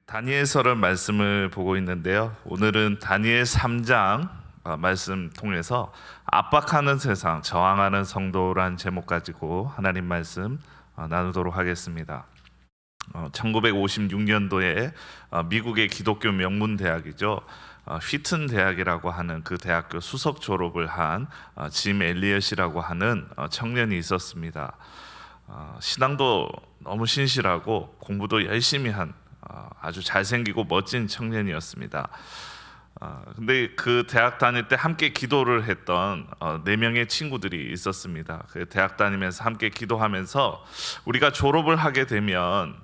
다니엘서를 말씀을 보고 있는데요. 오늘은 다니엘 3장 말씀 통해서 압박하는 세상, 저항하는 성도란 제목 가지고 하나님 말씀 나누도록 하겠습니다. 1956년도에 미국의 기독교 명문 대학이죠. 휘튼 대학이라고 하는 그 대학교 수석 졸업을 한 짐 엘리엇이라고 하는 청년이 있었습니다. 신앙도 너무 신실하고 공부도 열심히 한 아주 잘생기고 멋진 청년이었습니다. 근데 그 대학 다닐 때 함께 기도를 했던 4명의 친구들이 있었습니다. 그 대학 다니면서 함께 기도하면서 우리가 졸업을 하게 되면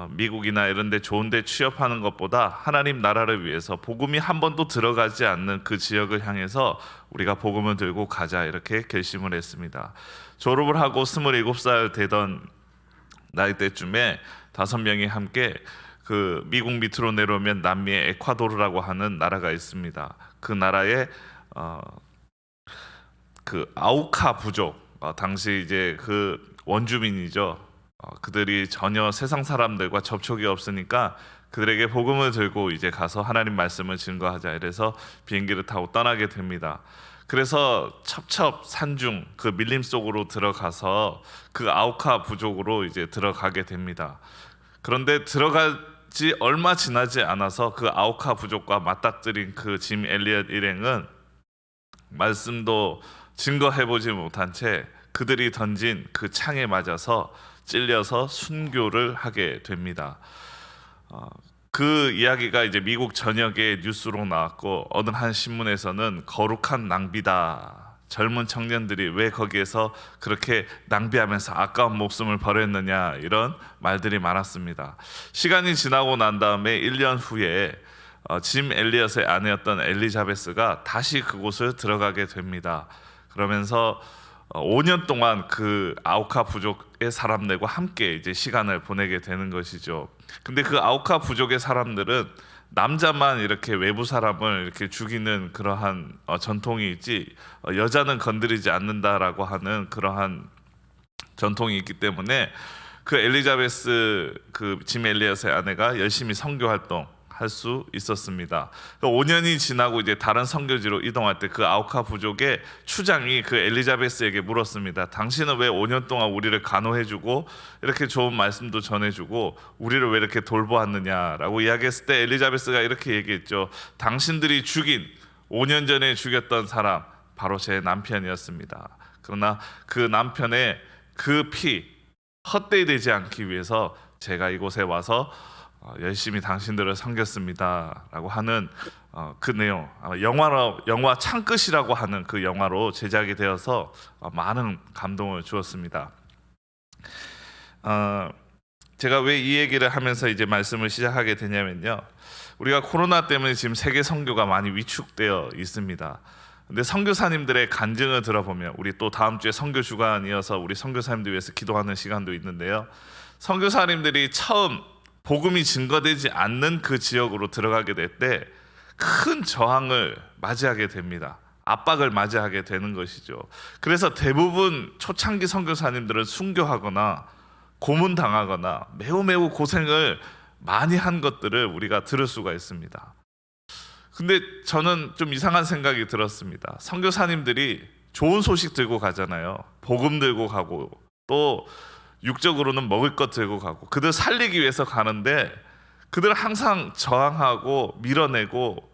미국이나 이런 데 좋은 데 취업하는 것보다 하나님 나라를 위해서 복음이 한 번도 들어가지 않는 그 지역을 향해서 우리가 복음을 들고 가자, 이렇게 결심을 했습니다. 졸업을 하고 27살 되던 나이 때쯤에 5명이 함께 그 미국 밑으로 내려오면 남미의 에콰도르라고 하는 나라가 있습니다. 그 나라의 그 아우카 부족, 당시 이제 그 원주민이죠. 그들이 전혀 세상 사람들과 접촉이 없으니까 그들에게 복음을 들고 이제 가서 하나님 말씀을 증거하자, 이래서 비행기를 타고 떠나게 됩니다. 그래서 첩첩 산중 그 밀림 속으로 들어가서 그 아우카 부족으로 이제 들어가게 됩니다. 그런데 들어가지 얼마 지나지 않아서 그 아우카 부족과 맞닥뜨린 그 짐 엘리엇 일행은 말씀도 증거해보지 못한 채 그들이 던진 그 창에 맞아서 찔려서 순교를 하게 됩니다. 그 이야기가 이제 미국 전역의 뉴스로 나왔고, 어느 한 신문에서는 거룩한 낭비다, 젊은 청년들이 왜 거기에서 그렇게 낭비하면서 아까운 목숨을 버렸느냐, 이런 말들이 많았습니다. 시간이 지나고 난 다음에 1년 후에 짐 엘리엇의 아내였던 엘리자베스가 다시 그곳을 들어가게 됩니다. 그러면서 5년 동안 그 아우카 부족의 사람들과 함께 이제 시간을 보내게 되는 것이죠. 근데 그 아우카 부족의 사람들은 남자만 이렇게 외부 사람을 이렇게 죽이는 그러한 전통이 있지, 여자는 건드리지 않는다라고 하는 그러한 전통이 있기 때문에 그 엘리자베스, 그 짐 엘리엇의 아내가 열심히 선교 활동 할 수 있었습니다. 5년이 지나고 이제 다른 선교지로 이동할 때 그 아우카 부족의 추장이 그 엘리자베스에게 물었습니다. 당신은 왜 5년 동안 우리를 간호해주고 이렇게 좋은 말씀도 전해주고 우리를 왜 이렇게 돌보았느냐라고 이야기했을 때 엘리자베스가 이렇게 얘기했죠. 당신들이 죽인 5년 전에 죽였던 사람 바로 제 남편이었습니다. 그러나 그 남편의 그 피 헛되이 되지 않기 위해서 제가 이곳에 와서 열심히 당신들을 섬겼습니다 라고 하는 그 내용, 영화 창끝이라고 하는 그 영화로 제작이 되어서 많은 감동을 주었습니다. 제가 왜 이 얘기를 하면서 이제 말씀을 시작하게 되냐면요, 우리가 코로나 때문에 지금 세계 선교가 많이 위축되어 있습니다. 근데 선교사님들의 간증을 들어보면, 우리 또 다음 주에 선교 주간이어서 우리 선교사님들 위해서 기도하는 시간도 있는데요, 선교사님들이 처음 복음이 증거되지 않는 그 지역으로 들어가게 될 때 큰 저항을 맞이하게 됩니다. 압박을 맞이하게 되는 것이죠. 그래서 대부분 초창기 선교사님들은 순교하거나 고문당하거나 매우 고생을 많이 한 것들을 우리가 들을 수가 있습니다. 근데 저는 좀 이상한 생각이 들었습니다. 선교사님들이 좋은 소식 들고 가잖아요. 복음 들고 가고, 또 육적으로는 먹을 것 들고 가고, 그들 살리기 위해서 가는데 그들 항상 저항하고 밀어내고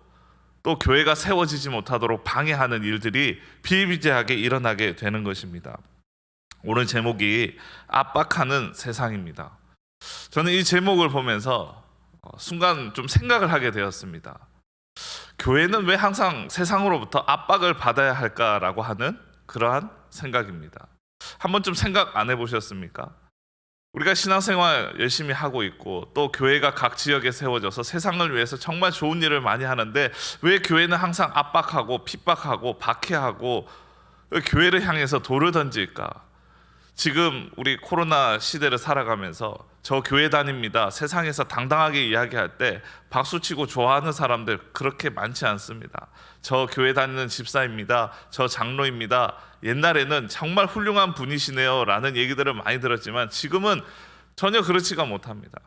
또 교회가 세워지지 못하도록 방해하는 일들이 비일비재하게 일어나게 되는 것입니다. 오늘 제목이 압박하는 세상입니다. 저는 이 제목을 보면서 순간 좀 생각을 하게 되었습니다. 교회는 왜 항상 세상으로부터 압박을 받아야 할까라고 하는 그러한 생각입니다. 한 번쯤 생각 안 해보셨습니까? 우리가 신앙생활 열심히 하고 있고 또 교회가 각 지역에 세워져서 세상을 위해서 정말 좋은 일을 많이 하는데 왜 교회는 항상 압박하고 핍박하고 박해하고 교회를 향해서 돌을 던질까? 지금 우리 코로나 시대를 살아가면서 저 교회 다닙니다, 세상에서 당당하게 이야기할 때 박수치고 좋아하는 사람들 그렇게 많지 않습니다. 저 교회 다니는 집사입니다, 저 장로입니다, 옛날에는 정말 훌륭한 분이시네요 라는 얘기들을 많이 들었지만 지금은 전혀 그렇지가 못합니다.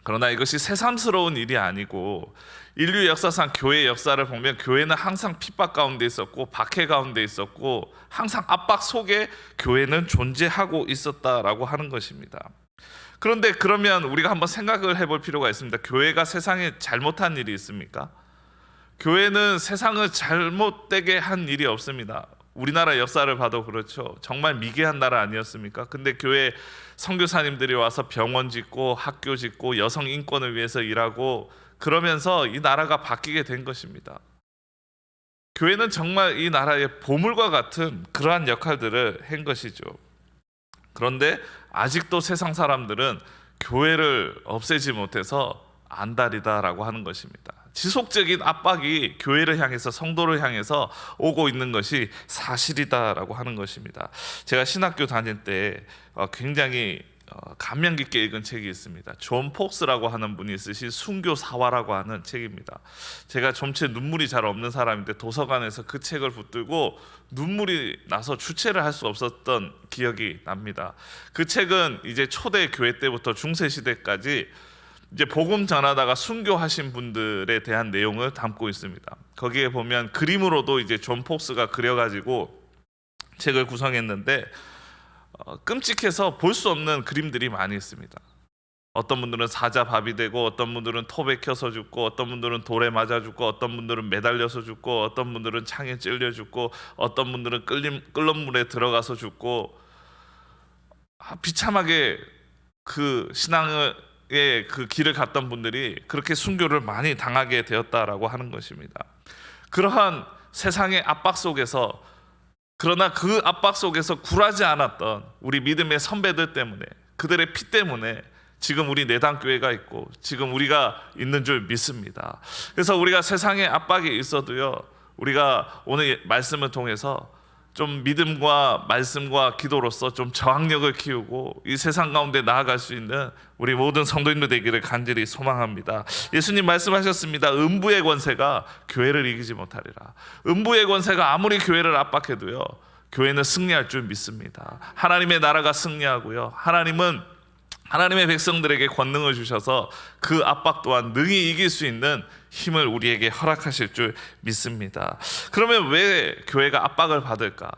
그러나 이것이 새삼스러운 일이 아니고 인류 역사상 교회 역사를 보면 교회는 항상 핍박 가운데 있었고 박해 가운데 있었고 항상 압박 속에 교회는 존재하고 있었다라고 하는 것입니다. 그런데 그러면 우리가 한번 생각을 해볼 필요가 있습니다. 교회가 세상에 잘못한 일이 있습니까? 교회는 세상을 잘못되게 한 일이 없습니다. 우리나라 역사를 봐도 그렇죠. 정말 미개한 나라 아니었습니까? 근데 교회 선교사님들이 와서 병원 짓고 학교 짓고 여성 인권을 위해서 일하고 그러면서 이 나라가 바뀌게 된 것입니다. 교회는 정말 이 나라의 보물과 같은 그러한 역할들을 한 것이죠. 그런데 아직도 세상 사람들은 교회를 없애지 못해서 안달이다라고 하는 것입니다. 지속적인 압박이 교회를 향해서 성도를 향해서 오고 있는 것이 사실이다라고 하는 것입니다. 제가 신학교 다닐 때 굉장히 감명 깊게 읽은 책이 있습니다. 존 폭스라고 하는 분이 쓰신 순교사화라고 하는 책입니다. 제가 좀체 눈물이 잘 없는 사람인데 도서관에서 그 책을 붙들고 눈물이 나서 주체를 할 수 없었던 기억이 납니다. 그 책은 이제 초대 교회 때부터 중세 시대까지 이제 복음 전하다가 순교하신 분들에 대한 내용을 담고 있습니다. 거기에 보면 그림으로도 이제 존 폭스가 그려가지고 책을 구성했는데 끔찍해서 볼 수 없는 그림들이 많이 있습니다. 어떤 분들은 사자밥이 되고 어떤 분들은 톱에 켜서 죽고 어떤 분들은 돌에 맞아 죽고 어떤 분들은 매달려서 죽고 어떤 분들은 창에 찔려 죽고 어떤 분들은 끓는 물에 들어가서 죽고 비참하게 그 신앙의 그 길을 갔던 분들이 그렇게 순교를 많이 당하게 되었다라고 하는 것입니다. 그러한 세상의 압박 속에서 그러나 그 압박 속에서 굴하지 않았던 우리 믿음의 선배들 때문에 그들의 피 때문에 지금 우리 내당교회가 있고 지금 우리가 있는 줄 믿습니다. 그래서 우리가 세상의 압박이 있어도요 우리가 오늘 말씀을 통해서 좀 믿음과 말씀과 기도로서 좀 저항력을 키우고 이 세상 가운데 나아갈 수 있는 우리 모든 성도님들 되기를 간절히 소망합니다. 예수님 말씀하셨습니다. 음부의 권세가 교회를 이기지 못하리라. 음부의 권세가 아무리 교회를 압박해도요 교회는 승리할 줄 믿습니다. 하나님의 나라가 승리하고요 하나님은 하나님의 백성들에게 권능을 주셔서 그 압박 또한 능히 이길 수 있는 힘을 우리에게 허락하실 줄 믿습니다. 그러면 왜 교회가 압박을 받을까?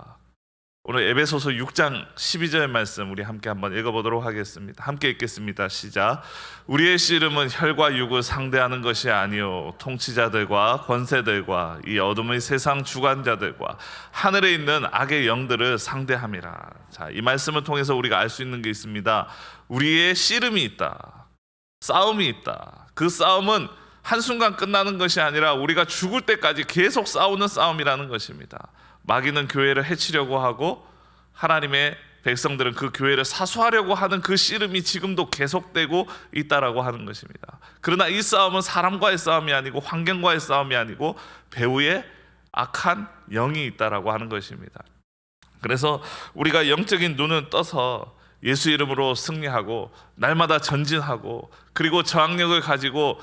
오늘 에베소서 6장 12절 말씀 우리 함께 한번 읽어보도록 하겠습니다. 함께 읽겠습니다. 시작. 우리의 씨름은 혈과 육을 상대하는 것이 아니요 통치자들과 권세들과 이 어둠의 세상 주관자들과 하늘에 있는 악의 영들을 상대함이라. 자, 이 말씀을 통해서 우리가 알 수 있는 게 있습니다. 우리의 씨름이 있다. 싸움이 있다. 그 싸움은 한순간 끝나는 것이 아니라 우리가 죽을 때까지 계속 싸우는 싸움이라는 것입니다. 마귀는 교회를 해치려고 하고 하나님의 백성들은 그 교회를 사수하려고 하는 그 씨름이 지금도 계속되고 있다라고 하는 것입니다. 그러나 이 싸움은 사람과의 싸움이 아니고 환경과의 싸움이 아니고 배후에 악한 영이 있다라고 하는 것입니다. 그래서 우리가 영적인 눈을 떠서 예수 이름으로 승리하고 날마다 전진하고 그리고 저항력을 가지고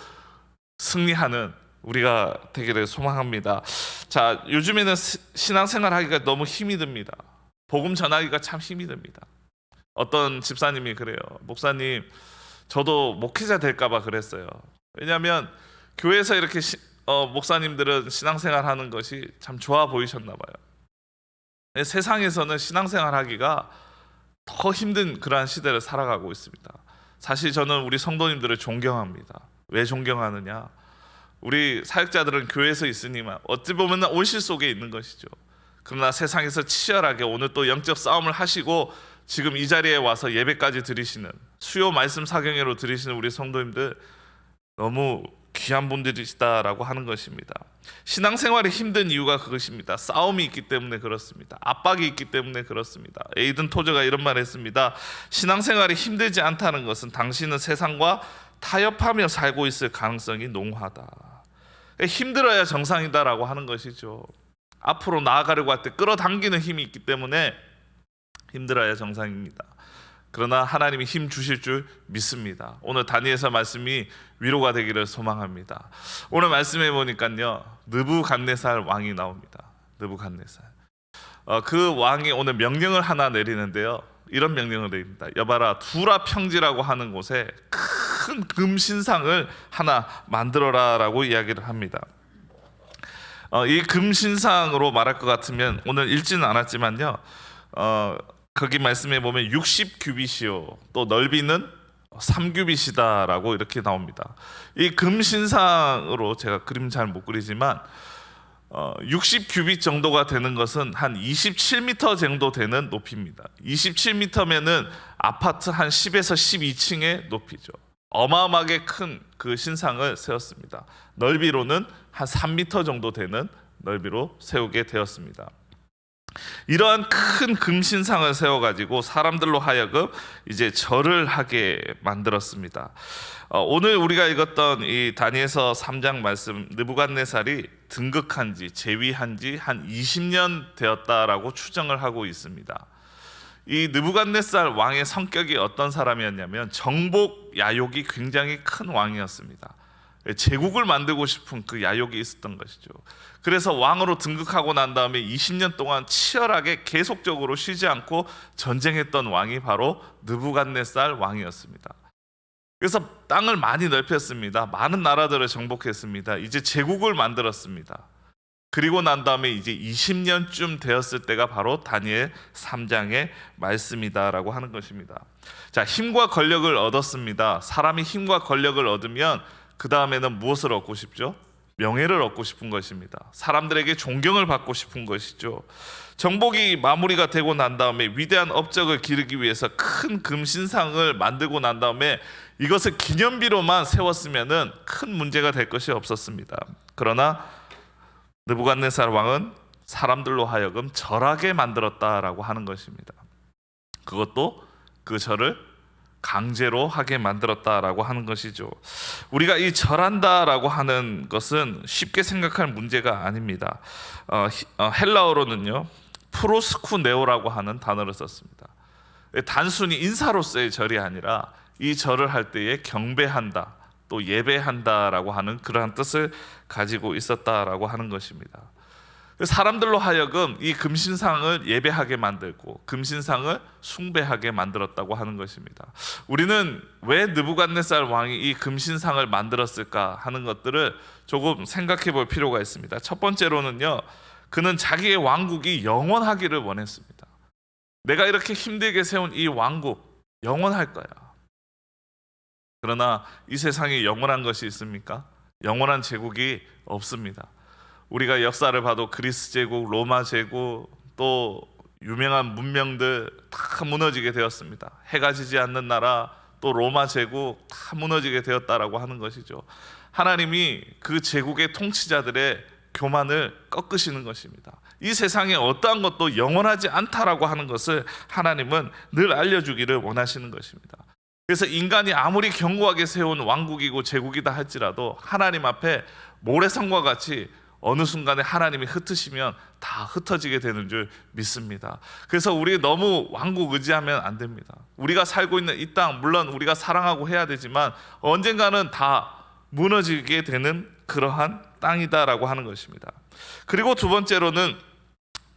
승리하는 우리가 되기를 소망합니다. 자, 요즘에는 신앙생활 하기가 너무 힘이 듭니다. 복음 전하기가 참 힘이 듭니다. 어떤 집사님이 그래요. 목사님, 저도 목회자 될까 봐 그랬어요. 왜냐하면 교회에서 이렇게 목사님들은 신앙생활 하는 것이 참 좋아 보이셨나 봐요. 세상에서는 신앙생활 하기가 더 힘든 그러한 시대를 살아가고 있습니다. 사실 저는 우리 성도님들을 존경합니다. 왜 존경하느냐? 우리 사역자들은 교회에서 있으니만 어찌 보면 온실 속에 있는 것이죠. 그러나 세상에서 치열하게 오늘 또 영적 싸움을 하시고 지금 이 자리에 와서 예배까지 드리시는 수요 말씀 사경회로 드리시는 우리 성도님들 너무 귀한 분들이시다라고 하는 것입니다. 신앙생활이 힘든 이유가 그것입니다. 싸움이 있기 때문에 그렇습니다. 압박이 있기 때문에 그렇습니다. 에이든 토저가 이런 말 했습니다. 신앙생활이 힘들지 않다는 것은 당신은 세상과 타협하며 살고 있을 가능성이 농후하다. 힘들어야 정상이다라고 하는 것이죠. 앞으로 나아가려고 할 때 끌어당기는 힘이 있기 때문에 힘들어야 정상입니다. 그러나 하나님이 힘 주실 줄 믿습니다. 오늘 다니엘서 말씀이 위로가 되기를 소망합니다. 오늘 말씀해 보니까요 느부갓네살 왕이 나옵니다. 느부갓네살. 그 왕이 오늘 명령을 하나 내리는데요. 이런 명령을 내립니다. 여봐라, 두라 평지라고 하는 곳에 큰 금신상을 하나 만들어라라고 이야기를 합니다. 이 금신상으로 말할 것 같으면 오늘 읽지는 않았지만요, 거기 말씀에 보면 60규빗이요 또 넓이는 3규빗이다라고 이렇게 나옵니다. 이 금신상으로 제가 그림 잘 못 그리지만 60규빗 정도가 되는 것은 한 27m 정도 되는 높이입니다. 27m면은 아파트 한 10에서 12층의 높이죠. 어마어마하게 큰 그 신상을 세웠습니다. 넓이로는 한 3m 정도 되는 넓이로 세우게 되었습니다. 이러한 큰 금신상을 세워가지고 사람들로 하여금 이제 절을 하게 만들었습니다. 오늘 우리가 읽었던 이 다니엘서 3장 말씀, 느부갓네살이 등극한 지 재위한 지 한 20년 되었다라고 추정을 하고 있습니다. 이 느부갓네살 왕의 성격이 어떤 사람이었냐면 정복 야욕이 굉장히 큰 왕이었습니다. 제국을 만들고 싶은 그 야욕이 있었던 것이죠. 그래서 왕으로 등극하고 난 다음에 20년 동안 치열하게 계속적으로 쉬지 않고 전쟁했던 왕이 바로 느부갓네살 왕이었습니다. 그래서 땅을 많이 넓혔습니다. 많은 나라들을 정복했습니다. 이제 제국을 만들었습니다. 그리고 난 다음에 이제 20년쯤 되었을 때가 바로 다니엘 3장의 말씀이다라고 하는 것입니다. 자, 힘과 권력을 얻었습니다. 사람이 힘과 권력을 얻으면 그 다음에는 무엇을 얻고 싶죠? 명예를 얻고 싶은 것입니다. 사람들에게 존경을 받고 싶은 것이죠. 정복이 마무리가 되고 난 다음에 위대한 업적을 기르기 위해서 큰 금신상을 만들고 난 다음에 이것을 기념비로만 세웠으면은 큰 문제가 될 것이 없었습니다. 그러나 느부갓네살 왕은 사람들로 하여금 절하게 만들었다라고 하는 것입니다. 그것도 그 절을 강제로 하게 만들었다라고 하는 것이죠. 우리가 이 절한다라고 하는 것은 쉽게 생각할 문제가 아닙니다. 헬라어로는요 프로스쿠네오라고 하는 단어를 썼습니다. 단순히 인사로서의 절이 아니라 이 절을 할 때에 경배한다, 또 예배한다라고 하는 그러한 뜻을 가지고 있었다라고 하는 것입니다. 사람들로 하여금 이 금신상을 예배하게 만들고 금신상을 숭배하게 만들었다고 하는 것입니다. 우리는 왜 느부갓네살 왕이 이 금신상을 만들었을까 하는 것들을 조금 생각해 볼 필요가 있습니다. 첫 번째로는요, 그는 자기의 왕국이 영원하기를 원했습니다. 내가 이렇게 힘들게 세운 이 왕국 영원할 거야. 그러나 이 세상에 영원한 것이 있습니까? 영원한 제국이 없습니다. 우리가 역사를 봐도 그리스 제국, 로마 제국, 또 유명한 문명들 다 무너지게 되었습니다. 해가 지지 않는 나라, 또 로마 제국 다 무너지게 되었다라고 하는 것이죠. 하나님이 그 제국의 통치자들의 교만을 꺾으시는 것입니다. 이 세상에 어떠한 것도 영원하지 않다라고 하는 것을 하나님은 늘 알려주기를 원하시는 것입니다. 그래서 인간이 아무리 견고하게 세운 왕국이고 제국이다 할지라도 하나님 앞에 모래성과 같이 어느 순간에 하나님이 흩으시면 다 흩어지게 되는 줄 믿습니다. 그래서 우리 너무 왕국 의지하면 안 됩니다. 우리가 살고 있는 이 땅, 물론 우리가 사랑하고 해야 되지만 언젠가는 다 무너지게 되는 그러한 땅이다라고 하는 것입니다. 그리고 두 번째로는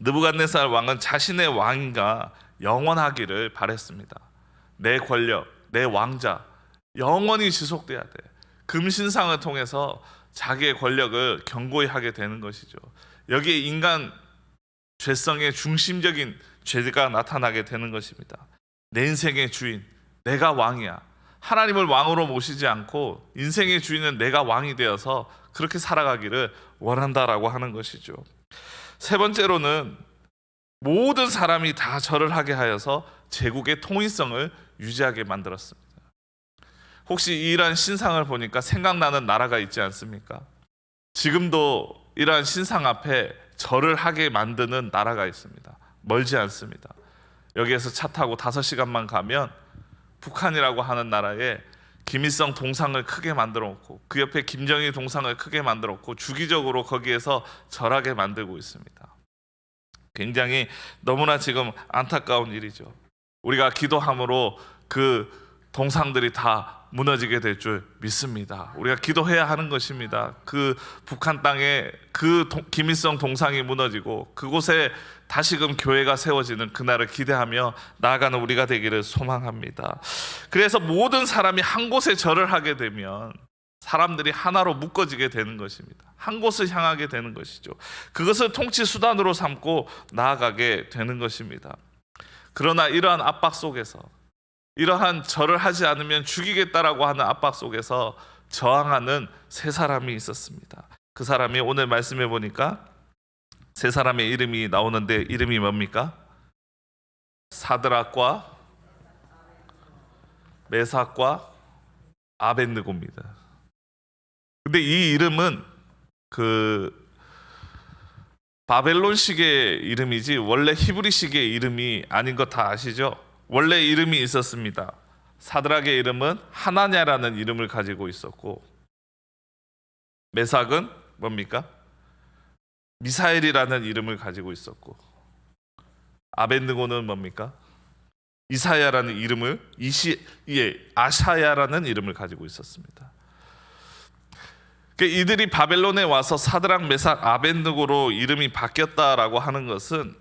느부갓네살 왕은 자신의 왕위가 영원하기를 바랬습니다. 내 권력, 내 왕자 영원히 지속돼야 돼. 금신상을 통해서 자기의 권력을 견고히 하게 되는 것이죠. 여기에 인간 죄성의 중심적인 죄가 나타나게 되는 것입니다. 내 인생의 주인, 내가 왕이야. 하나님을 왕으로 모시지 않고 인생의 주인은 내가 왕이 되어서 그렇게 살아가기를 원한다라고 하는 것이죠. 세 번째로는 모든 사람이 다 절을 하게 하여서 제국의 통일성을 유지하게 만들었습니다. 혹시 이러한 신상을 보니까 생각나는 나라가 있지 않습니까? 지금도 이러한 신상 앞에 절을 하게 만드는 나라가 있습니다. 멀지 않습니다. 여기에서 차 타고 5시간만 가면 북한이라고 하는 나라에 김일성 동상을 크게 만들어 놓고 그 옆에 김정일 동상을 크게 만들어 놓고 주기적으로 거기에서 절하게 만들고 있습니다. 굉장히 너무나 지금 안타까운 일이죠. 우리가 기도함으로 그 동상들이 다 무너지게 될 줄 믿습니다. 우리가 기도해야 하는 것입니다. 그 북한 땅에 그 김일성 동상이 무너지고 그곳에 다시금 교회가 세워지는 그날을 기대하며 나아가는 우리가 되기를 소망합니다. 그래서 모든 사람이 한 곳에 절을 하게 되면 사람들이 하나로 묶어지게 되는 것입니다. 한 곳을 향하게 되는 것이죠. 그것을 통치 수단으로 삼고 나아가게 되는 것입니다. 그러나 이러한 압박 속에서, 이러한 절을 하지 않으면 죽이겠다라고 하는 압박 속에서 저항하는 세 사람이 있었습니다. 그 사람이 오늘 말씀해 보니까 세 사람의 이름이 나오는데 이름이 뭡니까? 사드락과 메삭과 아벳느고입니다. 근데 이 이름은 그 바벨론식의 이름이지 원래 히브리식의 이름이 아닌 거 다 아시죠? 원래 이름이 있었습니다. 사드락의 이름은 하나냐라는 이름을 가지고 있었고, 메삭은 뭡니까? 미사엘이라는 이름을 가지고 있었고, 아벳느고는 뭡니까? 이사야라는 이름을 아샤야라는 이름을 가지고 있었습니다. 이들이 바벨론에 와서 사드락, 메삭, 아벳느고로 이름이 바뀌었다라고 하는 것은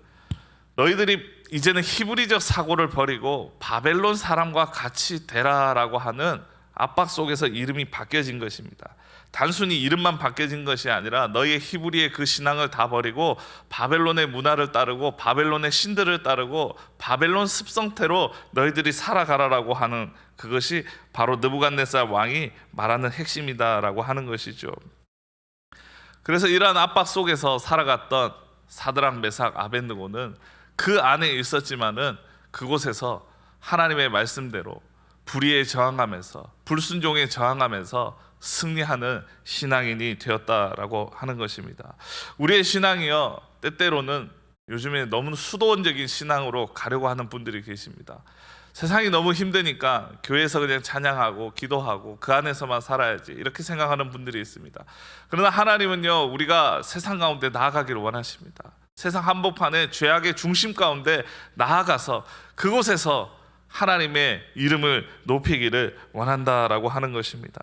너희들이 이제는 히브리적 사고를 버리고 바벨론 사람과 같이 되라라고 하는 압박 속에서 이름이 바뀌어진 것입니다. 단순히 이름만 바뀌어진 것이 아니라 너희의 히브리의 그 신앙을 다 버리고 바벨론의 문화를 따르고 바벨론의 신들을 따르고 바벨론 습성태로 너희들이 살아가라라고 하는 그것이 바로 느부갓네살 왕이 말하는 핵심이다라고 하는 것이죠. 그래서 이러한 압박 속에서 살아갔던 사드락, 메삭, 아벳느고는 그 안에 있었지만은 그곳에서 하나님의 말씀대로 불의에 저항하면서 불순종에 저항하면서 승리하는 신앙인이 되었다라고 하는 것입니다. 우리의 신앙이요, 때때로는 요즘에 너무 수도원적인 신앙으로 가려고 하는 분들이 계십니다. 세상이 너무 힘드니까 교회에서 그냥 찬양하고 기도하고 그 안에서만 살아야지 이렇게 생각하는 분들이 있습니다. 그러나 하나님은요, 우리가 세상 가운데 나아가기를 원하십니다. 세상 한복판에 죄악의 중심 가운데 나아가서 그곳에서 하나님의 이름을 높이기를 원한다라고 하는 것입니다.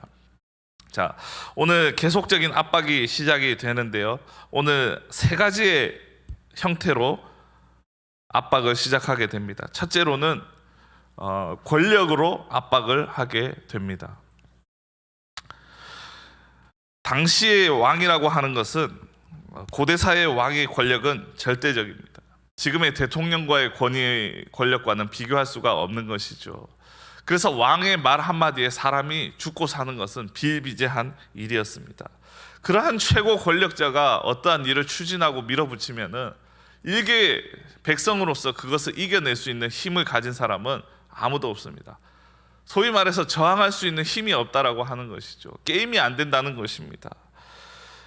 자, 오늘 계속적인 압박이 시작이 되는데요, 오늘 세 가지의 형태로 압박을 시작하게 됩니다. 첫째로는 권력으로 압박을 하게 됩니다. 당시의 왕이라고 하는 것은, 고대사의 왕의 권력은 절대적입니다. 지금의 대통령과의 권력과는 비교할 수가 없는 것이죠. 그래서 왕의 말 한마디에 사람이 죽고 사는 것은 비일비재한 일이었습니다. 그러한 최고 권력자가 어떠한 일을 추진하고 밀어붙이면은 일개 백성으로서 그것을 이겨낼 수 있는 힘을 가진 사람은 아무도 없습니다. 소위 말해서 저항할 수 있는 힘이 없다라고 하는 것이죠. 게임이 안 된다는 것입니다.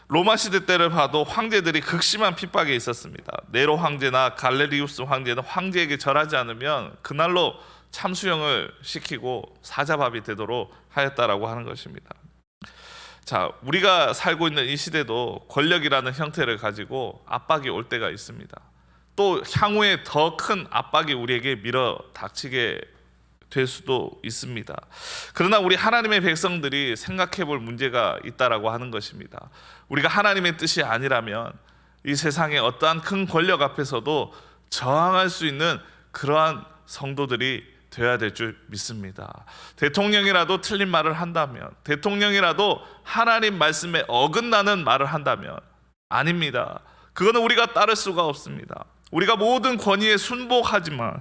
로마 시대 때를 봐도 황제들이 극심한 핍박에 있었습니다. 네로 황제나 갈레리우스 황제는 황제에게 절하지 않으면 그날로 참수형을 시키고 사자밥이 되도록 하였다라고 하는 것입니다. 자, 우리가 살고 있는 이 시대도 권력이라는 형태를 가지고 압박이 올 때가 있습니다. 또 향후에 더 큰 압박이 우리에게 밀어 닥치게 될 수도 있습니다. 그러나 우리 하나님의 백성들이 생각해 볼 문제가 있다라고 하는 것입니다. 우리가 하나님의 뜻이 아니라면 이 세상의 어떠한 큰 권력 앞에서도 저항할 수 있는 그러한 성도들이 되어야 될 줄 믿습니다. 대통령이라도 틀린 말을 한다면, 대통령이라도 하나님 말씀에 어긋나는 말을 한다면 아닙니다. 그거는 우리가 따를 수가 없습니다. 우리가 모든 권위에 순종하지만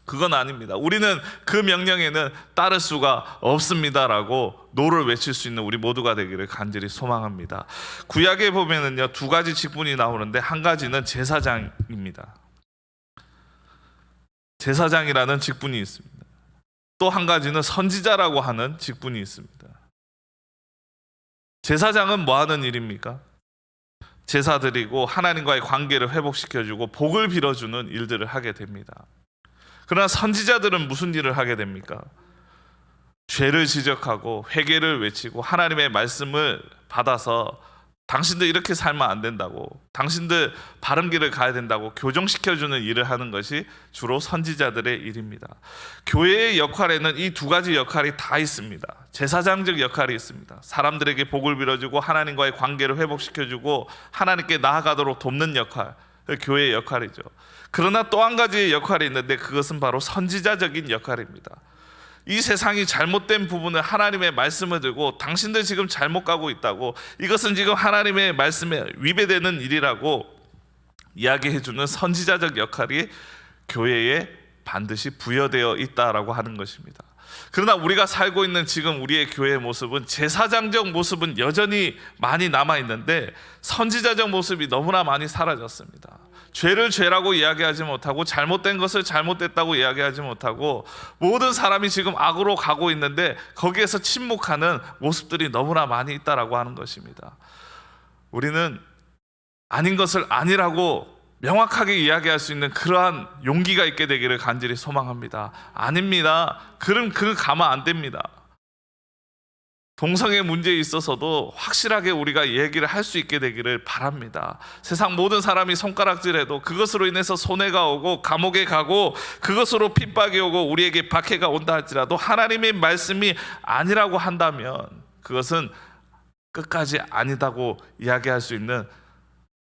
그건 아닙니다. 우리는 그 명령에는 따를 수가 없습니다라고 노를 외칠 수 있는 우리 모두가 되기를 간절히 소망합니다. 구약에 보면은요, 두 가지 직분이 나오는데 한 가지는 제사장입니다. 제사장이라는 직분이 있습니다. 또 한 가지는 선지자라고 하는 직분이 있습니다. 제사장은 뭐 하는 일입니까? 제사 드리고 하나님과의 관계를 회복시켜주고 복을 빌어주는 일들을 하게 됩니다. 그러나 선지자들은 무슨 일을 하게 됩니까? 죄를 지적하고 회개를 외치고 하나님의 말씀을 받아서 당신들 이렇게 살면 안 된다고, 당신들 바른 길을 가야 된다고 교정시켜주는 일을 하는 것이 주로 선지자들의 일입니다. 교회의 역할에는 이 두 가지 역할이 다 있습니다. 제사장적 역할이 있습니다. 사람들에게 복을 빌어주고 하나님과의 관계를 회복시켜주고 하나님께 나아가도록 돕는 역할, 교회의 역할이죠. 그러나 또 한 가지의 역할이 있는데 그것은 바로 선지자적인 역할입니다. 이 세상이 잘못된 부분을 하나님의 말씀을 들고 당신들 지금 잘못 가고 있다고, 이것은 지금 하나님의 말씀에 위배되는 일이라고 이야기해주는 선지자적 역할이 교회에 반드시 부여되어 있다라고 하는 것입니다. 그러나 우리가 살고 있는 지금 우리의 교회의 모습은 제사장적 모습은 여전히 많이 남아있는데 선지자적 모습이 너무나 많이 사라졌습니다. 죄를 죄라고 이야기하지 못하고 잘못된 것을 잘못됐다고 이야기하지 못하고 모든 사람이 지금 악으로 가고 있는데 거기에서 침묵하는 모습들이 너무나 많이 있다라고 하는 것입니다. 우리는 아닌 것을 아니라고 명확하게 이야기할 수 있는 그러한 용기가 있게 되기를 간절히 소망합니다. 아닙니다. 그럼 가면 안 됩니다. 동성애 문제에 있어서도 확실하게 우리가 얘기를 할 수 있게 되기를 바랍니다. 세상 모든 사람이 손가락질해도 그것으로 인해서 손해가 오고 감옥에 가고 그것으로 핍박이 오고 우리에게 박해가 온다 할지라도 하나님의 말씀이 아니라고 한다면 그것은 끝까지 아니다고 이야기할 수 있는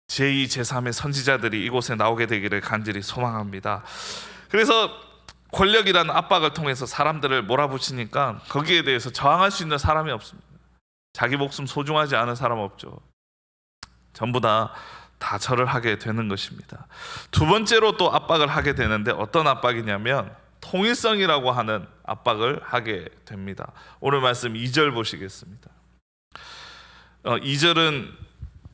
제2, 제3의 선지자들이 이곳에 나오게 되기를 간절히 소망합니다. 그래서 권력이라는 압박을 통해서 사람들을 몰아붙이니까 거기에 대해서 저항할 수 있는 사람이 없습니다. 자기 목숨 소중하지 않은 사람 없죠. 전부 다 절을 하게 되는 것입니다. 두 번째로 또 압박을 하게 되는데 어떤 압박이냐면 통일성이라고 하는 압박을 하게 됩니다. 오늘 말씀 2절 보시겠습니다. 2절은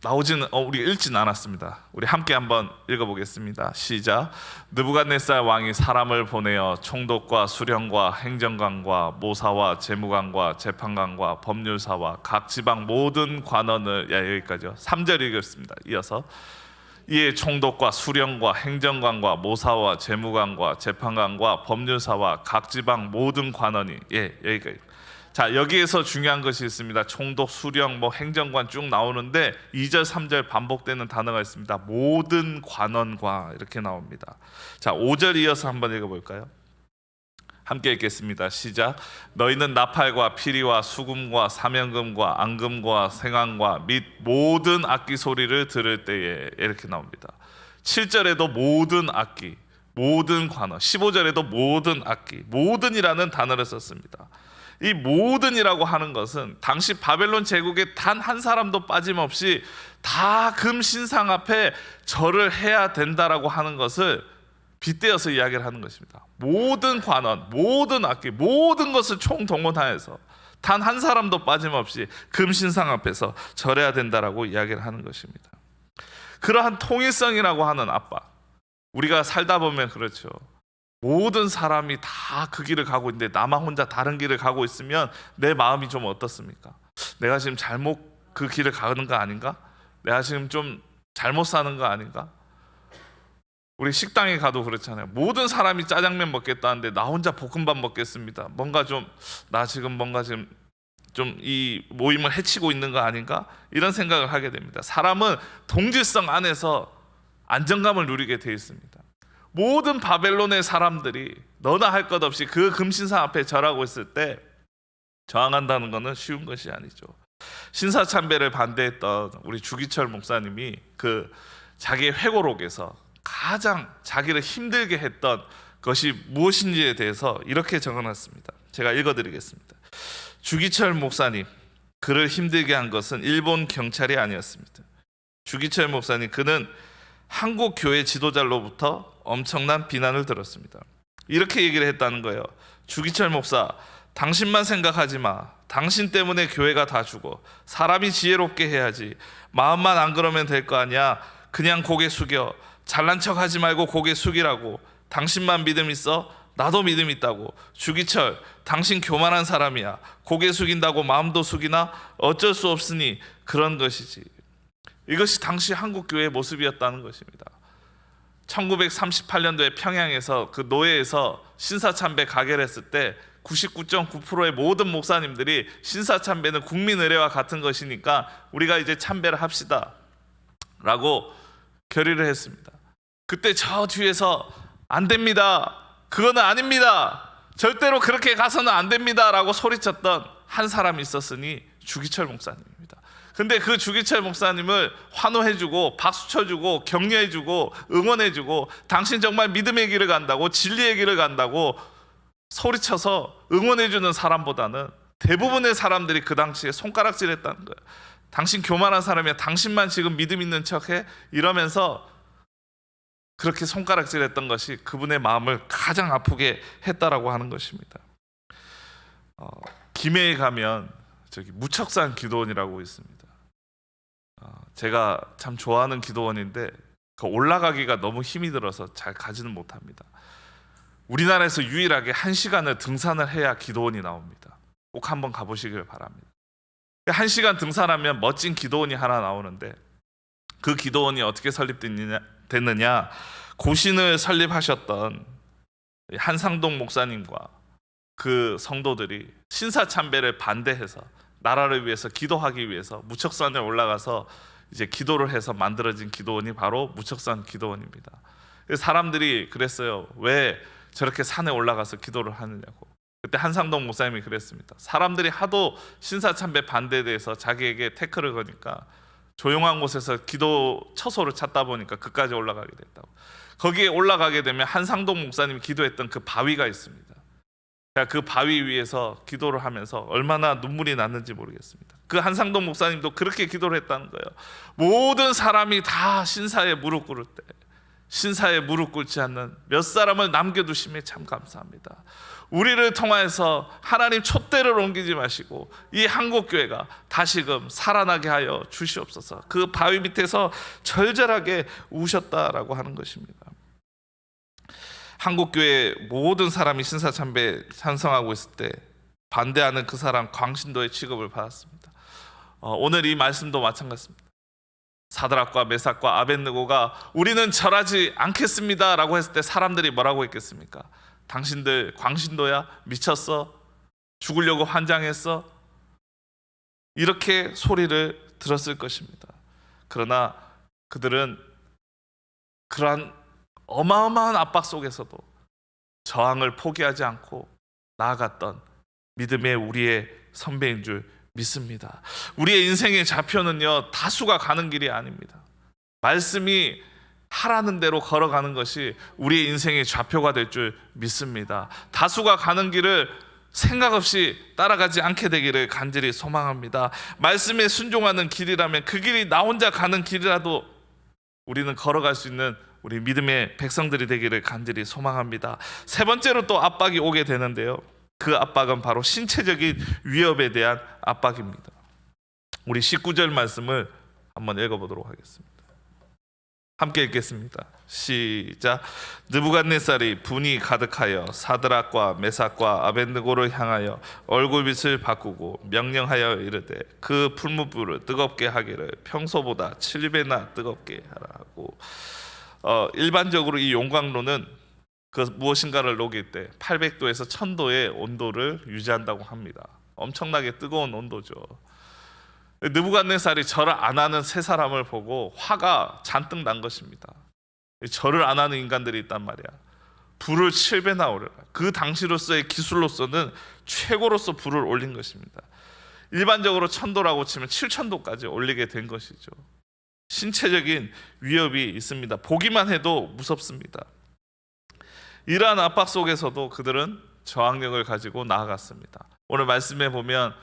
우리가 읽진 않았습니다. 우리 함께 한번 읽어보겠습니다. 시작. 느부갓네살 왕이 사람을 보내어 총독과 수령과 행정관과 모사와 재무관과 재판관과 법률사와 각 지방 모든 관원을, 여기까지요. 3절 읽겠습니다. 이어서 이에 총독과 수령과 행정관과 모사와 재무관과 재판관과 법률사와 각 지방 모든 관원이, 여기까지. 자, 여기에서 중요한 것이 있습니다. 총독, 수령, 행정관 쭉 나오는데 2절, 3절 반복되는 단어가 있습니다. 모든 관원과 이렇게 나옵니다. 자, 5절 이어서 한번 읽어볼까요? 함께 읽겠습니다. 시작. 너희는 나팔과 피리와 수금과 사명금과 앙금과 생황과 및 모든 악기 소리를 들을 때에, 이렇게 나옵니다. 7절에도 모든 악기, 모든 관원, 15절에도 모든 악기, 모든이라는 단어를 썼습니다. 이 모든이라고 하는 것은 당시 바벨론 제국에 단 한 사람도 빠짐없이 다 금신상 앞에 절을 해야 된다라고 하는 것을 빗대어서 이야기를 하는 것입니다. 모든 관원, 모든 악기, 모든 것을 총동원하여서 단 한 사람도 빠짐없이 금신상 앞에서 절해야 된다라고 이야기를 하는 것입니다. 그러한 통일성이라고 하는 압박, 우리가 살다 보면 그렇죠. 모든 사람이 다 그 길을 가고 있는데 나만 혼자 다른 길을 가고 있으면 내 마음이 좀 어떻습니까? 내가 지금 잘못 그 길을 가는 거 아닌가? 내가 지금 좀 잘못 사는 거 아닌가? 우리 식당에 가도 그렇잖아요. 모든 사람이 짜장면 먹겠다는데 나 혼자 볶음밥 먹겠습니다. 나 지금 뭔가 좀 이 모임을 해치고 있는 거 아닌가? 이런 생각을 하게 됩니다. 사람은 동질성 안에서 안정감을 누리게 되어 있습니다. 모든 바벨론의 사람들이 너나 할 것 없이 그 금신상 앞에 절하고 있을 때 저항한다는 것은 쉬운 것이 아니죠. 신사참배를 반대했던 우리 주기철 목사님이 그 자기의 회고록에서 가장 자기를 힘들게 했던 것이 무엇인지에 대해서 이렇게 적어놨습니다. 제가 읽어드리겠습니다. 주기철 목사님, 그를 힘들게 한 것은 일본 경찰이 아니었습니다. 주기철 목사님, 그는 한국 교회 지도자로부터 엄청난 비난을 들었습니다. 이렇게 얘기를 했다는 거예요. 주기철 목사, 당신만 생각하지 마. 당신 때문에 교회가 다 죽어. 사람이 지혜롭게 해야지. 마음만 안 그러면 될 거 아니야. 그냥 고개 숙여. 잘난 척 하지 말고 고개 숙이라고. 당신만 믿음 있어? 나도 믿음 있다고. 주기철, 당신 교만한 사람이야. 고개 숙인다고 마음도 숙이나? 어쩔 수 없으니 그런 것이지. 이것이 당시 한국 교회의 모습이었다는 것입니다. 1938년도에 평양에서 그 노예에서 신사참배 가게를 했을 때 99.9%의 모든 목사님들이 신사참배는 국민의례와 같은 것이니까 우리가 이제 참배를 합시다 라고 결의를 했습니다. 그때 저 뒤에서 안 됩니다, 그거는 아닙니다, 절대로 그렇게 가서는 안 됩니다 라고 소리쳤던 한 사람이 있었으니 주기철 목사님입니다. 근데 그 주기철 목사님을 환호해주고 박수 쳐주고 격려해주고 응원해주고 당신 정말 믿음의 길을 간다고 진리의 길을 간다고 소리쳐서 응원해주는 사람보다는 대부분의 사람들이 그 당시에 손가락질했다는 거예요. 당신 교만한 사람이야, 당신만 지금 믿음 있는 척해, 이러면서 그렇게 손가락질했던 것이 그분의 마음을 가장 아프게 했다라고 하는 것입니다. 김해에 가면 저기 무척산 기도원이라고 있습니다. 제가 참 좋아하는 기도원인데 그 올라가기가 너무 힘이 들어서 잘 가지는 못합니다. 우리나라에서 유일하게 1시간을 등산을 해야 기도원이 나옵니다. 꼭 한번 가보시길 바랍니다. 1시간 등산하면 멋진 기도원이 하나 나오는데 그 기도원이 어떻게 설립됐느냐, 고신을 설립하셨던 한상동 목사님과 그 성도들이 신사참배를 반대해서 나라를 위해서 기도하기 위해서 무척산에 올라가서 이제 기도를 해서 만들어진 기도원이 바로 무척산 기도원입니다. 사람들이 그랬어요. 왜 저렇게 산에 올라가서 기도를 하느냐고. 그때 한상동 목사님이 그랬습니다. 사람들이 하도 신사참배 반대에 대해서 자기에게 태클을 거니까 조용한 곳에서 기도 처소를 찾다 보니까 그까지 올라가게 됐다고. 거기에 올라가게 되면 한상동 목사님이 기도했던 그 바위가 있습니다. 그 바위 위에서 기도를 하면서 얼마나 눈물이 났는지 모르겠습니다. 그 한상동 목사님도 그렇게 기도를 했다는 거예요. 모든 사람이 다 신사에 무릎 꿇을 때 신사에 무릎 꿇지 않는 몇 사람을 남겨두심에 참 감사합니다. 우리를 통하여서 하나님 촛대를 옮기지 마시고 이 한국교회가 다시금 살아나게 하여 주시옵소서. 그 바위 밑에서 절절하게 우셨다라고 하는 것입니다. 한국교회 모든 사람이 신사참배 찬성하고 있을 때 반대하는 그 사람 광신도의 취급을 받았습니다. 오늘 이 말씀도 마찬가지입니다. 사드락과 메삭과 아벳느고가 우리는 절하지 않겠습니다 라고 했을 때 사람들이 뭐라고 했겠습니까? 당신들 광신도야? 미쳤어? 죽으려고 환장했어? 이렇게 소리를 들었을 것입니다. 그러나 그들은 그러한 어마어마한 압박 속에서도 저항을 포기하지 않고 나아갔던 믿음의 우리의 선배인 줄 믿습니다. 우리의 인생의 좌표는요, 다수가 가는 길이 아닙니다. 말씀이 하라는 대로 걸어가는 것이 우리의 인생의 좌표가 될 줄 믿습니다. 다수가 가는 길을 생각 없이 따라가지 않게 되기를 간절히 소망합니다. 말씀에 순종하는 길이라면 그 길이 나 혼자 가는 길이라도 우리는 걸어갈 수 있는 우리 믿음의 백성들이 되기를 간절히 소망합니다. 세 번째로 또 압박이 오게 되는데요, 그 압박은 바로 신체적인 위협에 대한 압박입니다. 우리 19절 말씀을 한번 읽어보도록 하겠습니다. 함께 읽겠습니다. 시작. 느부갓네살이 분이 가득하여 사드락과 메삭과 아벳느고를 향하여 얼굴빛을 바꾸고 명령하여 이르되 그 풀무불을 뜨겁게 하기를 평소보다 7배나 뜨겁게 하라고. 일반적으로 이 용광로는 그 무엇인가를 녹일 때 800도에서 1000도의 온도를 유지한다고 합니다. 엄청나게 뜨거운 온도죠. 느부갓네살이 절을 안 하는 세 사람을 보고 화가 잔뜩 난 것입니다. 절을 안 하는 인간들이 있단 말이야. 불을 7배나 올려라. 그 당시로서의 기술로서는 최고로서 불을 올린 것입니다. 일반적으로 1000도라고 치면 7000도까지 올리게 된 것이죠. 신체적인 위협이 있습니다. 보기만 해도 무섭습니다. 이러한 압박 속에서도 그들은 저항력을 가지고 나아갔습니다. 오늘 말씀에 보면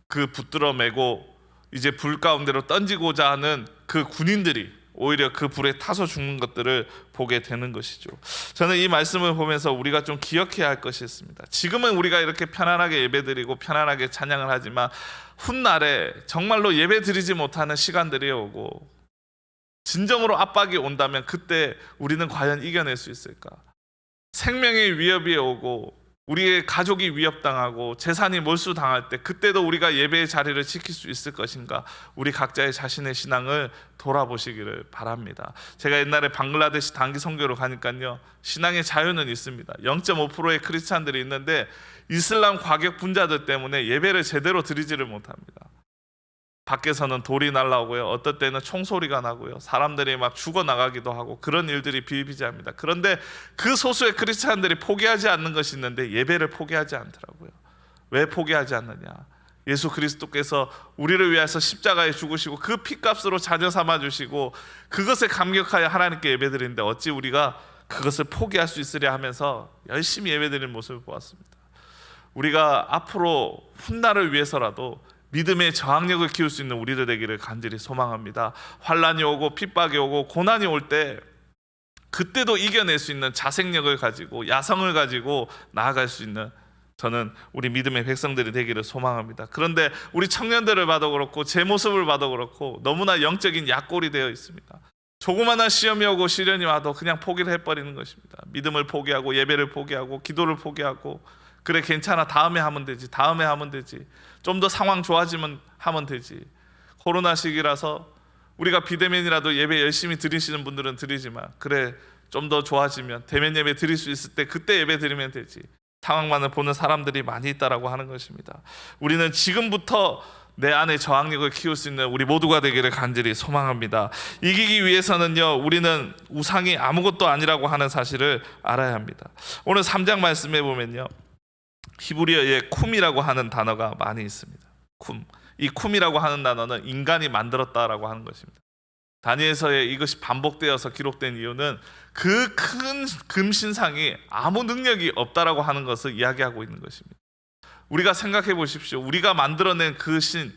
그 붙들어 매고 이제 불 가운데로 던지고자 하는 그 군인들이 오히려 그 불에 타서 죽는 것들을 보게 되는 것이죠. 저는 이 말씀을 보면서 우리가 좀 기억해야 할 것이 있습니다. 지금은 우리가 이렇게 편안하게 예배드리고 편안하게 찬양을 하지만 훗날에 정말로 예배드리지 못하는 시간들이 오고 진정으로 압박이 온다면 그때 우리는 과연 이겨낼 수 있을까? 생명의 위협이 오고 우리의 가족이 위협당하고 재산이 몰수당할 때 그때도 우리가 예배의 자리를 지킬 수 있을 것인가? 우리 각자의 자신의 신앙을 돌아보시기를 바랍니다. 제가 옛날에 방글라데시 단기 선교로 가니까요, 신앙의 자유는 있습니다. 0.5%의 크리스찬들이 있는데 이슬람 과격 분자들 때문에 예배를 제대로 드리지를 못합니다. 밖에서는 돌이 날라오고요, 어떨 때는 총소리가 나고요, 사람들이 막 죽어나가기도 하고 그런 일들이 비일비재합니다. 그런데 그 소수의 크리스찬들이 포기하지 않는 것이 있는데 예배를 포기하지 않더라고요. 왜 포기하지 않느냐? 예수 그리스도께서 우리를 위해서 십자가에 죽으시고 그 피값으로 자녀 삼아 주시고 그것에 감격하여 하나님께 예배드리는데 어찌 우리가 그것을 포기할 수 있으랴 하면서 열심히 예배드리는 모습을 보았습니다. 우리가 앞으로 훗날을 위해서라도 믿음의 저항력을 키울 수 있는 우리들 되기를 간절히 소망합니다. 환난이 오고 핍박이 오고 고난이 올 때 그때도 이겨낼 수 있는 자생력을 가지고 야성을 가지고 나아갈 수 있는, 저는 우리 믿음의 백성들이 되기를 소망합니다. 그런데 우리 청년들을 봐도 그렇고 제 모습을 봐도 그렇고 너무나 영적인 약골이 되어 있습니다. 조그마한 시험이 오고 시련이 와도 그냥 포기를 해버리는 것입니다. 믿음을 포기하고 예배를 포기하고 기도를 포기하고, 그래 괜찮아, 다음에 하면 되지, 다음에 하면 되지, 좀 더 상황 좋아지면 하면 되지. 코로나 시기라서 우리가 비대면이라도 예배 열심히 드리시는 분들은 드리지만, 그래 좀 더 좋아지면 대면 예배 드릴 수 있을 때 그때 예배 드리면 되지, 상황만을 보는 사람들이 많이 있다라고 하는 것입니다. 우리는 지금부터 내 안에 저항력을 키울 수 있는 우리 모두가 되기를 간절히 소망합니다. 이기기 위해서는요, 우리는 우상이 아무것도 아니라고 하는 사실을 알아야 합니다. 오늘 3장 말씀해 보면요, 히브리어에 쿰이라고 하는 단어가 많이 있습니다. 쿰. 이 쿰이라고 하는 단어는 인간이 만들었다라고 하는 것입니다. 다니엘서에 이것이 반복되어서 기록된 이유는 그 큰 금신상이 아무 능력이 없다라고 하는 것을 이야기하고 있는 것입니다. 우리가 생각해 보십시오. 우리가 만들어낸 그 신,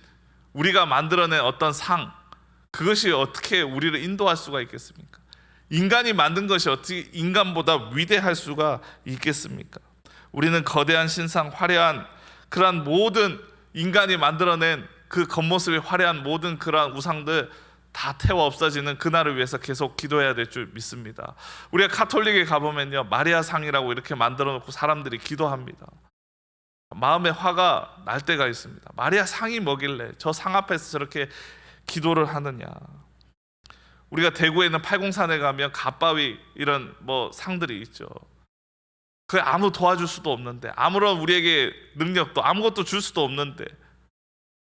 우리가 만들어낸 어떤 상, 그것이 어떻게 우리를 인도할 수가 있겠습니까? 인간이 만든 것이 어떻게 인간보다 위대할 수가 있겠습니까? 우리는 거대한 신상, 화려한 그러한 모든 인간이 만들어낸 그 겉모습이 화려한 모든 그러한 우상들 다 태워 없어지는 그날을 위해서 계속 기도해야 될 줄 믿습니다. 우리가 가톨릭에 가보면요, 마리아 상이라고 이렇게 만들어 놓고 사람들이 기도합니다. 마음에 화가 날 때가 있습니다. 마리아 상이 뭐길래 저 상 앞에서 저렇게 기도를 하느냐. 우리가 대구에 있는 팔공산에 가면 갓바위 이런 뭐 상들이 있죠. 그 아무 도와줄 수도 없는데, 아무런 우리에게 능력도 아무것도 줄 수도 없는데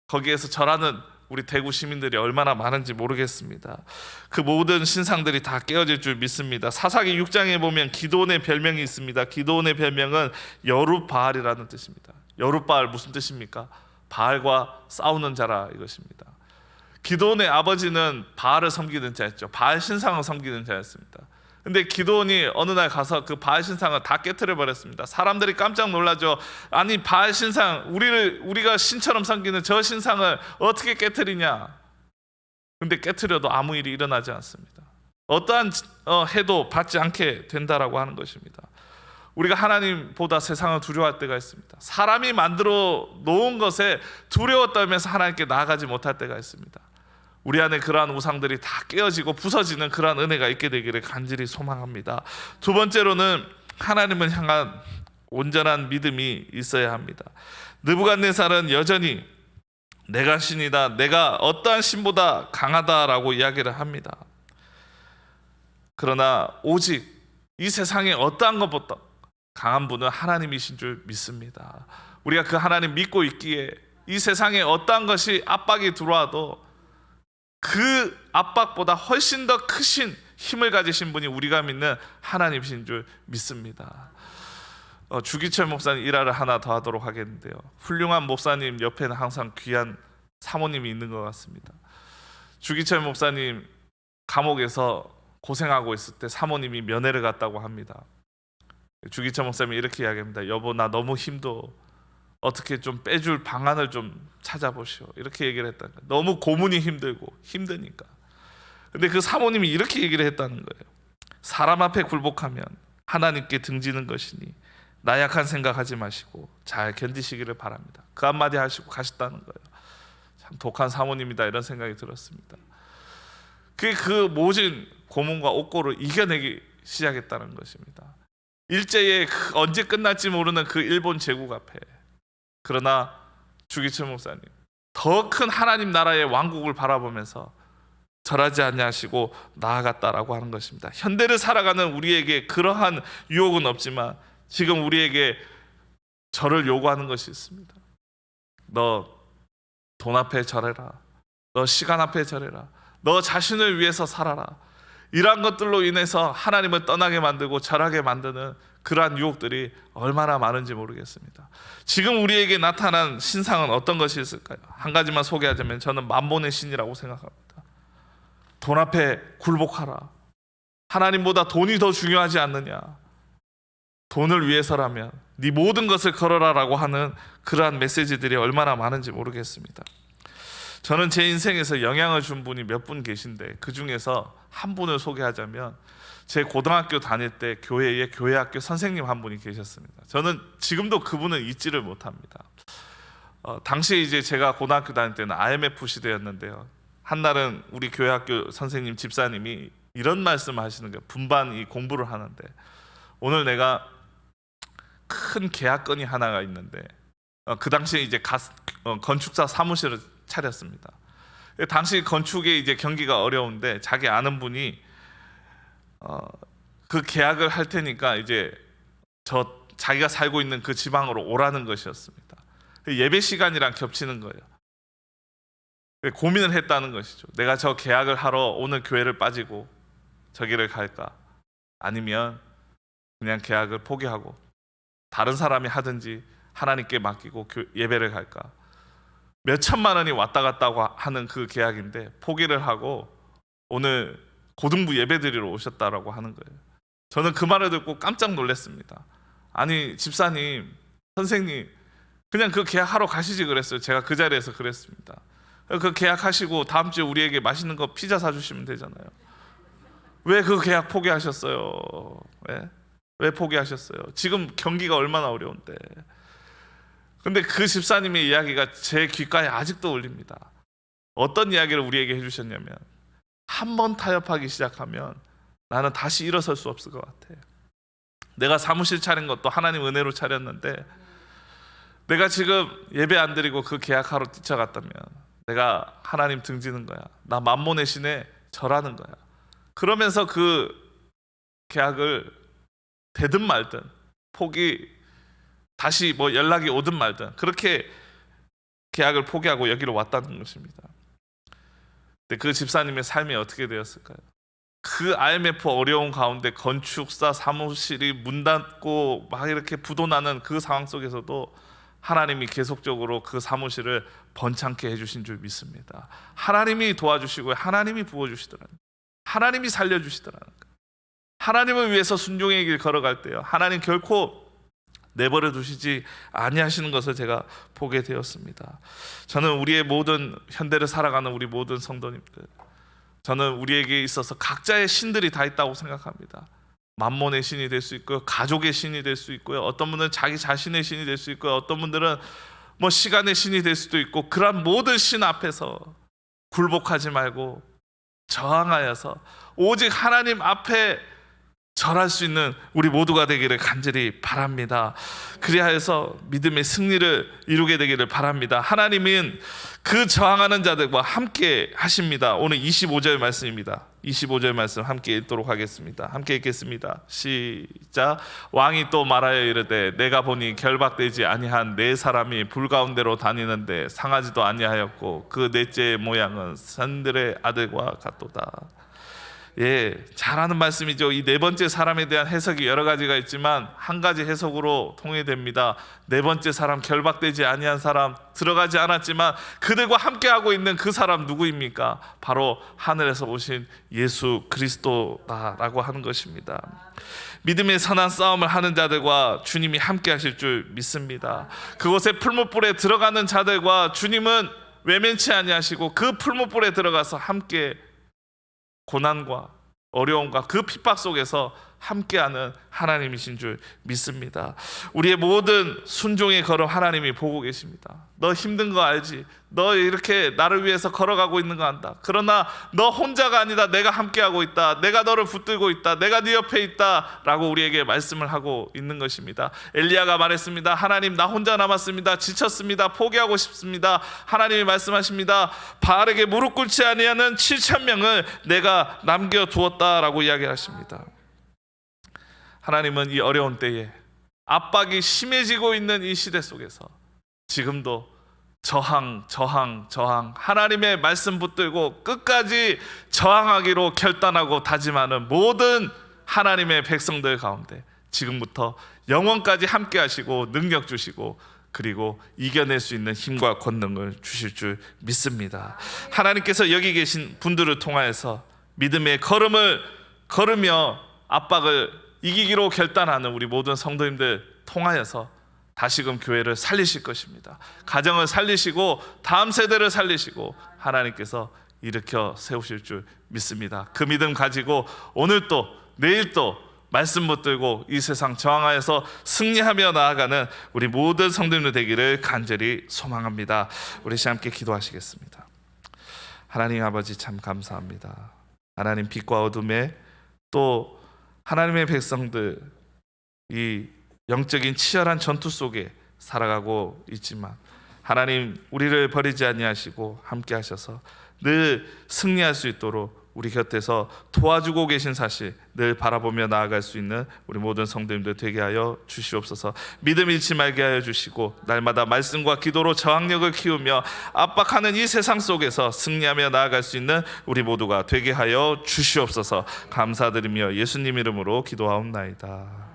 거기에서 절하는 우리 대구 시민들이 얼마나 많은지 모르겠습니다. 그 모든 신상들이 다 깨어질 줄 믿습니다. 사사기 6장에 보면 기드온의 별명이 있습니다. 기드온의 별명은 여룻바알이라는 뜻입니다. 여룻바알 무슨 뜻입니까? 바알과 싸우는 자라 이것입니다. 기드온의 아버지는 바알을 섬기는 자였죠. 바알 신상을 섬기는 자였습니다. 근데 기드온이 어느 날 가서 그 바알 신상을 다 깨트려 버렸습니다. 사람들이 깜짝 놀라죠. 아니, 바알 신상, 우리가 신처럼 섬기는 저 신상을 어떻게 깨트리냐. 근데 깨트려도 아무 일이 일어나지 않습니다. 어떠한 해도 받지 않게 된다라고 하는 것입니다. 우리가 하나님보다 세상을 두려워할 때가 있습니다. 사람이 만들어 놓은 것에 두려워 떨면서 하나님께 나아가지 못할 때가 있습니다. 우리 안에 그러한 우상들이 다 깨어지고 부서지는 그러한 은혜가 있게 되기를 간절히 소망합니다. 두 번째로는 하나님을 향한 온전한 믿음이 있어야 합니다. 느부갓네살은 여전히 내가 신이다, 내가 어떠한 신보다 강하다라고 이야기를 합니다. 그러나 오직 이 세상에 어떠한 것보다 강한 분은 하나님이신 줄 믿습니다. 우리가 그 하나님 믿고 있기에 이 세상에 어떠한 것이 압박이 들어와도 그 압박보다 훨씬 더 크신 힘을 가지신 분이 우리가 믿는 하나님이신 줄 믿습니다. 주기철 목사님 일화를 하나 더 하도록 하겠는데요, 훌륭한 목사님 옆에는 항상 귀한 사모님이 있는 것 같습니다. 주기철 목사님 감옥에서 고생하고 있을 때 사모님이 면회를 갔다고 합니다. 주기철 목사님이 이렇게 이야기합니다. 여보, 나 너무 힘들어, 어떻게 좀 빼줄 방안을 좀 찾아보시오, 이렇게 얘기를 했다는 거예요. 너무 고문이 힘들고 힘드니까. 근데 그 사모님이 이렇게 얘기를 했다는 거예요. 사람 앞에 굴복하면 하나님께 등지는 것이니 나약한 생각하지 마시고 잘 견디시기를 바랍니다. 그 한마디 하시고 가셨다는 거예요. 참 독한 사모님이다, 이런 생각이 들었습니다. 그 모진 고문과 옥고를 이겨내기 시작했다는 것입니다. 일제의 언제 끝날지 모르는 그 일본 제국 앞에, 그러나 주기철 목사님 더 큰 하나님 나라의 왕국을 바라보면서 절하지 아니하시고 나아갔다라고 하는 것입니다. 현대를 살아가는 우리에게 그러한 유혹은 없지만 지금 우리에게 절을 요구하는 것이 있습니다. 너 돈 앞에 절해라. 너 시간 앞에 절해라. 너 자신을 위해서 살아라. 이러한 것들로 인해서 하나님을 떠나게 만들고 절하게 만드는 그러한 유혹들이 얼마나 많은지 모르겠습니다. 지금 우리에게 나타난 신상은 어떤 것이 있을까요? 한 가지만 소개하자면 저는 만본의 신이라고 생각합니다. 돈 앞에 굴복하라. 하나님보다 돈이 더 중요하지 않느냐. 돈을 위해서라면 네 모든 것을 걸어라라고 하는 그러한 메시지들이 얼마나 많은지 모르겠습니다. 저는 제 인생에서 영향을 준 분이 몇 분 계신데 그 중에서 한 분을 소개하자면 제 고등학교 다닐 때 교회에 교회학교 선생님 한 분이 계셨습니다. 저는 지금도 그분을 잊지를 못합니다. 당시에 이제 제가 고등학교 다닐 때는 IMF 시대였는데요. 한날은 우리 교회학교 선생님 집사님이 이런 말씀을 하시는 거예요. 분반 이 공부를 하는데 오늘 내가 큰 계약건이 하나가 있는데 그 당시에 이제 건축사 사무실을 차렸습니다. 당시 건축에 이제 경기가 어려운데 자기 아는 분이 그 계약을 할 테니까 이제 자기가 살고 있는 그 지방으로 오라는 것이었습니다. 예배 시간이랑 겹치는 거예요. 고민을 했다는 것이죠. 내가 저 계약을 하러 오늘 교회를 빠지고 저기를 갈까? 아니면 그냥 계약을 포기하고 다른 사람이 하든지 하나님께 맡기고 예배를 갈까? 몇 천만 원이 왔다 갔다 하는 그 계약인데 포기를 하고 오늘 고등부 예배드리러 오셨다라고 하는 거예요. 저는 그 말을 듣고 깜짝 놀랐습니다. 아니 집사님, 선생님 그냥 그 계약하러 가시지 그랬어요. 제가 그 자리에서 그랬습니다. 그 계약하시고 다음 주에 우리에게 맛있는 거 피자 사주시면 되잖아요. 왜 그 계약 포기하셨어요? 왜 포기하셨어요? 지금 경기가 얼마나 어려운데. 근데 그 집사님의 이야기가 제 귓가에 아직도 울립니다. 어떤 이야기를 우리에게 해주셨냐면 한 번 타협하기 시작하면 나는 다시 일어설 수 없을 것 같아. 내가 사무실 차린 것도 하나님 은혜로 차렸는데 내가 지금 예배 안 드리고 그 계약하러 뛰쳐갔다면 내가 하나님 등지는 거야. 나 만몬의 신에 절하는 거야. 그러면서 그 계약을 되든 말든 다시 뭐 연락이 오든 말든 그렇게 계약을 포기하고 여기로 왔다는 것입니다. 근데 그 집사님의 삶이 어떻게 되었을까요? 그 IMF 어려운 가운데 건축사 사무실이 문 닫고 막 이렇게 부도나는 그 상황 속에서도 하나님이 계속적으로 그 사무실을 번창케 해주신 줄 믿습니다. 하나님이 도와주시고 하나님이 부어주시더라는, 하나님이 살려주시더라는 거예요. 하나님을 위해서 순종의 길 걸어갈 때요, 하나님 결코 내버려 두시지 아니하시는 것을 제가 보게 되었습니다. 저는 우리의 모든 현대를 살아가는 우리 모든 성도님들, 저는 우리에게 있어서 각자의 신들이 다 있다고 생각합니다. 만몬의 신이 될 수 있고요, 가족의 신이 될 수 있고요, 어떤 분들은 자기 자신의 신이 될 수 있고요, 어떤 분들은 뭐 시간의 신이 될 수도 있고, 그런 모든 신 앞에서 굴복하지 말고 저항하여서 오직 하나님 앞에 절할 수 있는 우리 모두가 되기를 간절히 바랍니다. 그리하여서 믿음의 승리를 이루게 되기를 바랍니다. 하나님은 그 저항하는 자들과 함께 하십니다. 오늘 25절 말씀입니다. 25절 말씀 함께 읽도록 하겠습니다. 함께 읽겠습니다. 시작. 왕이 또 말하여 이르되 내가 보니 결박되지 아니한 네 사람이 불 가운데로 다니는데 상하지도 아니하였고 그 넷째의 모양은 산들의 아들과 같도다. 잘하는 말씀이죠. 이 네 번째 사람에 대한 해석이 여러 가지가 있지만 한 가지 해석으로 통일됩니다. 네 번째 사람, 결박되지 아니한 사람, 들어가지 않았지만 그들과 함께하고 있는 그 사람 누구입니까? 바로 하늘에서 오신 예수 그리스도다라고 하는 것입니다. 믿음의 선한 싸움을 하는 자들과 주님이 함께 하실 줄 믿습니다. 그곳에 풀무불에 들어가는 자들과 주님은 외면치 아니하시고 그 풀무불에 들어가서 함께 고난과 어려움과 그 핍박 속에서 함께하는 하나님이신 줄 믿습니다. 우리의 모든 순종의 걸음 하나님이 보고 계십니다. 너 힘든 거 알지? 너 이렇게 나를 위해서 걸어가고 있는 거 안다. 그러나 너 혼자가 아니다. 내가 함께하고 있다. 내가 너를 붙들고 있다. 내가 네 옆에 있다 라고 우리에게 말씀을 하고 있는 것입니다. 엘리야가 말했습니다. 하나님, 나 혼자 남았습니다. 지쳤습니다. 포기하고 싶습니다. 하나님이 말씀하십니다. 바알에게 무릎 꿇지 아니하는 7,000명을 내가 남겨두었다라고 이야기하십니다. 하나님은 이 어려운 때에 압박이 심해지고 있는 이 시대 속에서 지금도 저항 하나님의 말씀 붙들고 끝까지 저항하기로 결단하고 다짐하는 모든 하나님의 백성들 가운데 지금부터 영원까지 함께 하시고 능력 주시고 그리고 이겨낼 수 있는 힘과 권능을 주실 줄 믿습니다. 하나님께서 여기 계신 분들을 통하여서 믿음의 걸음을 걸으며 압박을 이기기로 결단하는 우리 모든 성도님들 통하여서 다시금 교회를 살리실 것입니다. 가정을 살리시고 다음 세대를 살리시고 하나님께서 일으켜 세우실 줄 믿습니다. 그 믿음 가지고 오늘 또 내일 또 말씀 붙들고 이 세상 저항하여서 승리하며 나아가는 우리 모든 성도님들 되기를 간절히 소망합니다. 우리 시간 함께 기도하시겠습니다. 하나님 아버지, 참 감사합니다. 하나님, 빛과 어둠에 또 하나님의 백성들 이 영적인 치열한 전투 속에 살아가고 있지만 하나님, 우리를 버리지 아니하시고 함께 하셔서 늘 승리할 수 있도록 우리 곁에서 도와주고 계신 사실 늘 바라보며 나아갈 수 있는 우리 모든 성도님들 되게 하여 주시옵소서. 믿음 잃지 말게 하여 주시고 날마다 말씀과 기도로 저항력을 키우며 압박하는 이 세상 속에서 승리하며 나아갈 수 있는 우리 모두가 되게 하여 주시옵소서. 감사드리며 예수님 이름으로 기도하옵나이다.